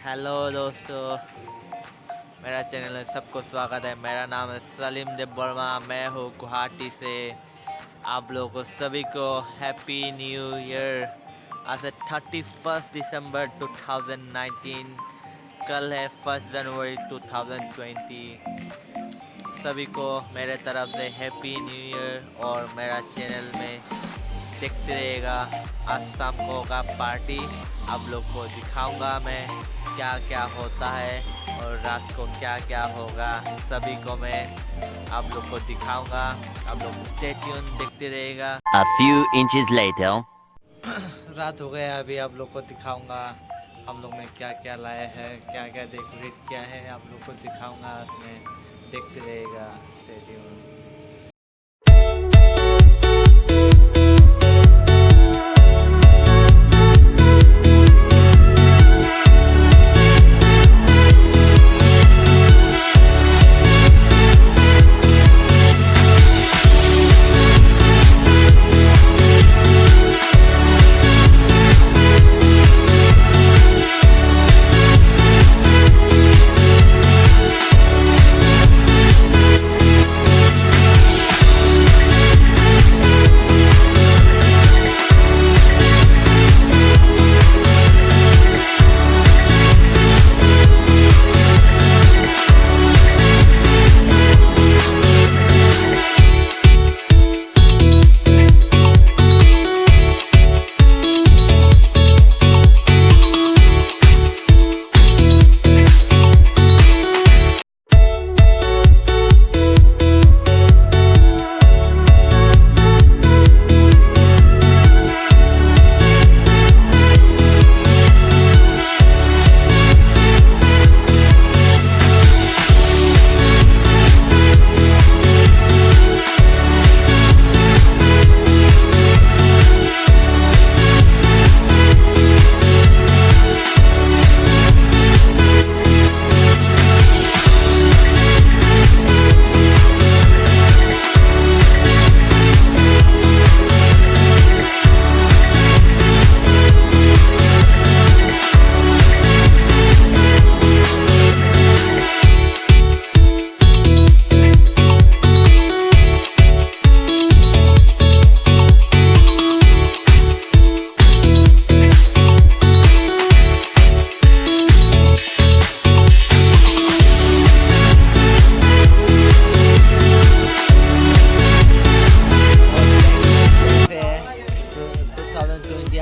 Hello दोस्तों, मेरा channel में सबको स्वागत है। मेरा नाम है सलीम देबर्मा। मैं हूँ गुवाहाटी से। आप लोगों को सभी को हैप्पी न्यू ईयर। आज है 31 दिसंबर 2019। कल है 1 जनवरी 2020। सभी को मेरे तरफ से हैप्पी न्यू ईयर। और मेरा चैनल में देखते रहेगा। आज शाम को होगा पार्टी, आप लोग को दिखाऊंगा मैं क्या क्या होता है और रात को क्या क्या होगा। सभी को मैं आप लोग को दिखाऊंगा। आप लोग स्टे ट्यून देखते रहेगा। A few inches later. रात हो गया, अभी आप लोग को दिखाऊंगा हम लोग ने क्या क्या लाया है, क्या क्या डेकोरेट किया है, आप लोग को दिखाऊंगा। इसमें देखते रहेगा, स्टे ट्यून।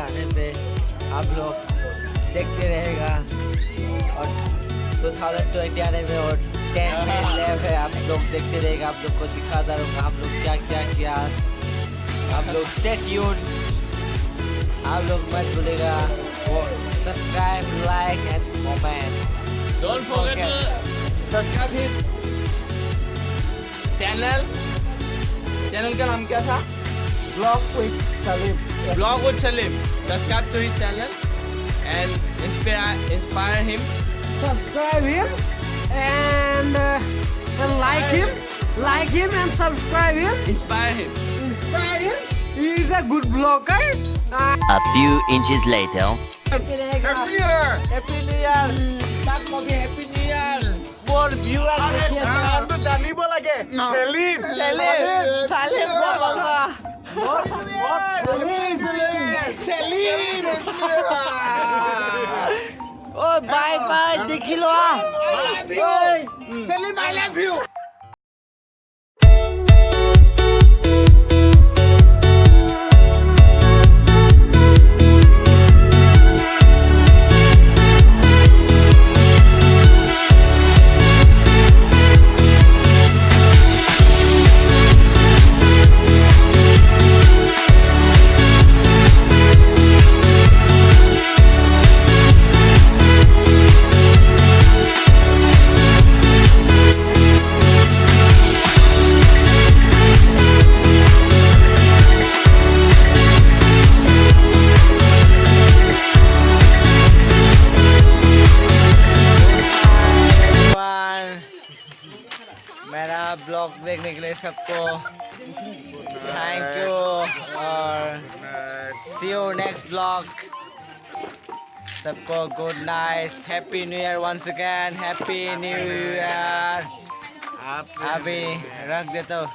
आने पे आप लोग देखते रहेगा। और 2020 आने में और 10 में लैब है, आप लोग देखते रहेगा। आप लोग को दिखाता रहूँगा हम लोग क्या क्या किया। आप लोग स्टे ट्यून। आप लोग मत भूलेगा और subscribe, like and comment. Don't forget to subscribe his channel. Channel का नाम क्या था? Vlog with Salim. Vlog with Salim. Subscribe to his channel and inspire him. Subscribe him and like him and subscribe him. Inspire him. Inspire him. He is a good blogger. A few inches later. Happy New Year. Happy New Year. सब को भी Happy New Year. More viewers देखिए आप तो जानी बोला के Salim. Salim बोला। ओ बाय बाय देखी लो। Salim I love you. मेरा ब्लॉग देखने के लिए सबको थैंक यू और सी यू नेक्स्ट ब्लॉग। सबको good night, happy new year once again, happy new year. अभी रख देता हूँ।